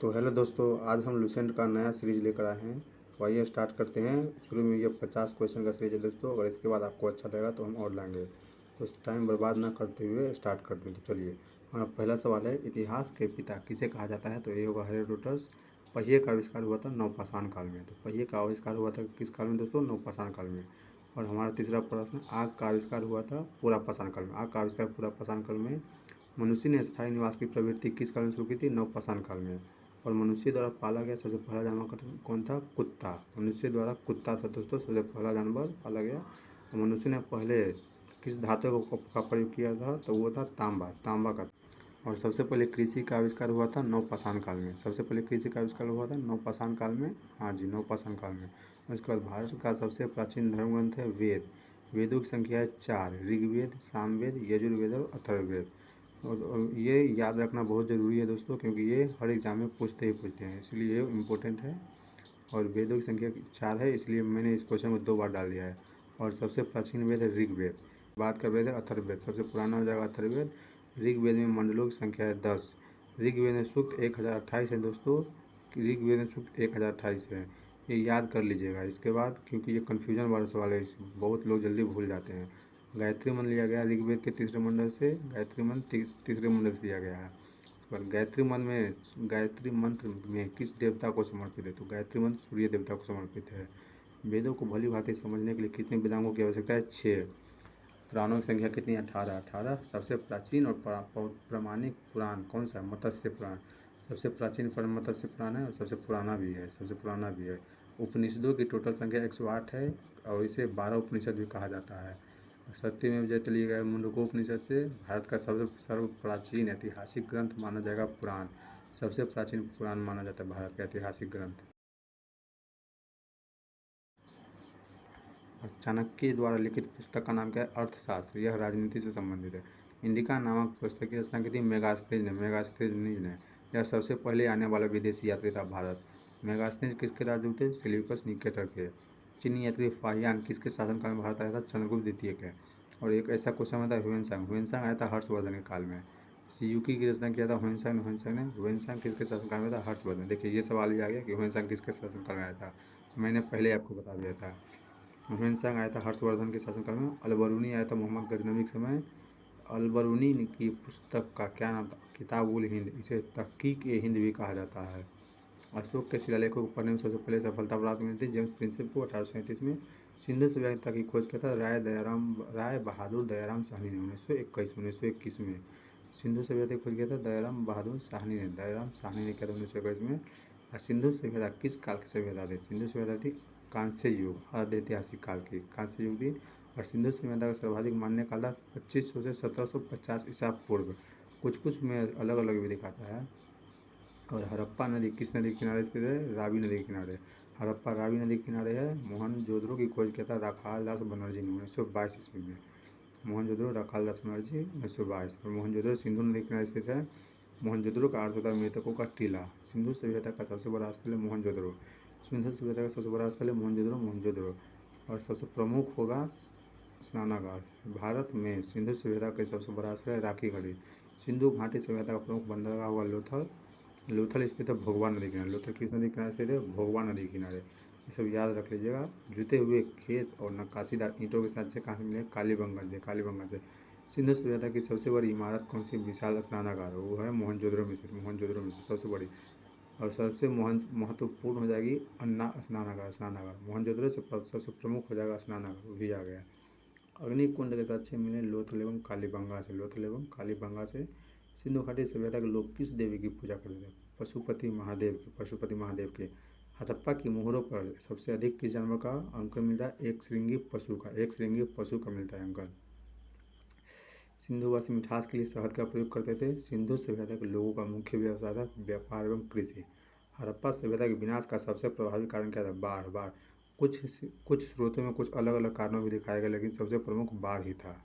तो हेलो दोस्तों, आज हम लुसेंट का नया सीरीज लेकर आए हैं। तो आइए स्टार्ट करते हैं। शुरू में ये 50 क्वेश्चन का सीरीज है दोस्तों। अगर इसके बाद आपको अच्छा लगा तो हम और लाएंगे। तो टाइम बर्बाद ना करते हुए स्टार्ट करते हैं। तो चलिए, हमारा पहला सवाल है, इतिहास के पिता किसे कहा जाता है? तो ये होगा हेरोडोटस। पहिए का आविष्कार हुआ था नवपाषाण काल में। तो पहिए का आविष्कार हुआ था किस काल में दोस्तों? नवपाषाण काल में। और हमारा तीसरा प्रश्न, आग का आविष्कार हुआ था पुरापाषाण काल में। आग का आविष्कार पुरापाषाण काल में। मनुष्य ने स्थायी निवास की प्रवृत्ति किस काल में शुरू की थी? नवपाषाण काल में। और मनुष्य द्वारा पाला गया सबसे पहला जानवर कौन था? कुत्ता। मनुष्य द्वारा कुत्ता था दोस्तों सबसे पहला जानवर पाला गया। और मनुष्य ने पहले किस धातु का प्रयोग किया था? तो वो था तांबा का। और सबसे पहले कृषि का आविष्कार हुआ था नवपाषाण काल में। सबसे पहले कृषि का आविष्कार हुआ था नवपाषाण काल में। हाँ जी, नवपाषाण काल में। और इसके बाद भारत का सबसे प्राचीन धर्म ग्रंथ है वेद। वेदों की संख्या है 4, ऋग्वेद, सामवेद, यजुर्वेद और अथर्ववेद। और ये याद रखना बहुत ज़रूरी है दोस्तों, क्योंकि ये हर एग्जाम में पूछते हैं, इसलिए ये इम्पोर्टेंट है। और वेदों की संख्या 4 है, इसलिए मैंने इस क्वेश्चन को 2 बार डाल दिया है। और सबसे प्राचीन वेद है ऋग्वेद। बाद का वेद है अथर्ववेद। सबसे पुराना हो जाएगा अथर्ववेद। ऋग्वेद में मंडलों की संख्या है 10। ऋग्वेद में सूक्त 1028 है दोस्तों। ऋग्वेद में सूक्त 1028 है, ये याद कर लीजिएगा इसके बाद, क्योंकि ये कन्फ्यूजन वाला सवाल है, बहुत लोग जल्दी भूल जाते हैं। गायत्री मंत्र लिया गया ऋग्वेद के तीसरे मंडल से। गायत्री मंत्र तीसरे मंडल से लिया गया है। पर गायत्री मंत्र में किस देवता को समर्पित है? तो गायत्री मंत्र सूर्य देवता को समर्पित है। वेदों को भली भांति समझने के लिए कितने वेदांगों की आवश्यकता है? 6। पुराणों की संख्या कितनी है? 18। सबसे प्राचीन और प्रामाणिक पुराण कौन सा है? मत्स्य पुराण। सबसे प्राचीन मत्स्य पुराण है और सबसे पुराना भी है। उपनिषदों की टोटल संख्या 108 है और इसे 12 उपनिषद भी कहा जाता है। सत्यमेव जयते लिए गए मुंडकोपनिषद से भारत का सबसे सर्व प्राचीन ऐतिहासिक ग्रंथ माना जाएगा पुराण। सबसे प्राचीन पुराण माना जाता है भारत का ऐतिहासिक ग्रंथ। चाणक्य द्वारा लिखित पुस्तक का नाम क्या है? अर्थशास्त्र। यह राजनीति से संबंधित है। इंडिका नामक पुस्तक की रचना की थी मेगास्थनीज ने। यह सबसे पहले आने वाला विदेशी यात्री था भारत। मेगास्थनीज किसके राजदूत थे? सेल्यूकस निकेटर के। चीनी यात्री फाहियान किसके शासनकाल में भारत आया था? चंद्रगुप्त द्वितीय के। और एक ऐसा क्वेश्चन आता है, ह्वेनसांग आया था हर्षवर्धन के काल में। सियुकी की रचना किया था ह्वेनसांग किसके शासनकाल में था? हर्षवर्धन। देखिए, ये सवाल भी आ गया कि ह्वेनसांग किसके शासनकाल में आया था, मैंने पहले आपको बता दिया था। ह्वेनसांग आया था हर्षवर्धन के शासनकाल में। अलबरूनी आया था मोहम्मद गजनवी के समय। अलबरूनी की पुस्तक का क्या नाम था? किताब उल हिंद। इसे तहकीक ए हिंद भी कहा जाता है। अशोक के शिलालेखों को पढ़ने में सबसे पहले सफलता प्राप्त मिली थी जेम्स प्रिंसेप को 1837 में। सिंधु सभ्यता की खोज किया था राय बहादुर दयाराम साहनी ने 1921 में। सिंधु सभ्यता की खोज किया था दयाराम साहनी ने किया था 1921 में। और सिंधु सभ्यता किस काल की सभ्यता थी? सिंधु सभ्यता थी कांस्य युग, अर्ध ऐतिहासिक काल की कांस्य युग थी। और सिंधु सभ्यता का सर्वाधिक मान्य काल था 2500 से 1750 ईसा पूर्व। कुछ में अलग अलग भी दिखाता है। और हड़प्पा नदी किस नदी के किनारे स्थित है? रावी नदी के किनारे। हड़प्पा रावी नदी के किनारे है। मोहनजोदड़ो की खोज किया था राखाल दास बनर्जी ने 1922 ईस्वी में। मोहनजोदड़ो राखाल दास बनर्जी 1922। और मोहनजोदड़ो सिंधु नदी के किनारे स्थित है। मोहनजोदड़ो का अर्थ होता है मृतकों का टीला। सिंधु सभ्यता का सबसे बड़ा स्थल है मोहनजोदड़ो। सिंधु सभ्यता का सबसे बड़ा स्थल है मोहनजोदड़ो। और सबसे प्रमुख होगा स्नानागार। भारत में सिंधु सभ्यता का सबसे बड़ा स्थल है राखी गढ़ी। सिंधु घाटी सभ्यता का प्रमुख बंदरगाह हुआ लोथल स्थित है भोगवा नदी किनारे। लोथल किस नदी किनारे स्थित है? भोगवा नदी किनारे। ये सब याद रख लीजिएगा। जुते हुए खेत और नक्काशीदार ईंटों के साथ से कहाँ से मिले? कालीबंगन से। सिंधु सभ्यता की सबसे बड़ी इमारत कौन सी विशाल स्नानागार? वो है मोहनजोदड़ो में से सबसे बड़ी। और सबसे महत्वपूर्ण हो जाएगी अन्ना स्नानागार। मोहनजोदड़ो से सबसे प्रमुख हो जाएगा स्नानागार, वो भी आ गया। अग्निकुंड के साक्ष्य मिले लोथल एवं कालीबंगा से। सिंधु घाटी सभ्यता के लोग किस देवी की पूजा करते थे? पशुपति महादेव के। हड़प्पा की मोहरों पर सबसे अधिक किस जानवर का अंकन मिलता है? एक श्रृंगी पशु का मिलता है अंकन। सिंधुवासी मिठास के लिए शहद का प्रयोग करते थे। सिंधु सभ्यता के लोगों का मुख्य व्यवसाय था व्यापार एवं कृषि। हड़प्पा सभ्यता के विनाश का सबसे प्रभावी कारण क्या था? बाढ़। कुछ स्रोतों में कुछ अलग अलग कारणों भी दिखाए गए, लेकिन सबसे प्रमुख बाढ़ ही था।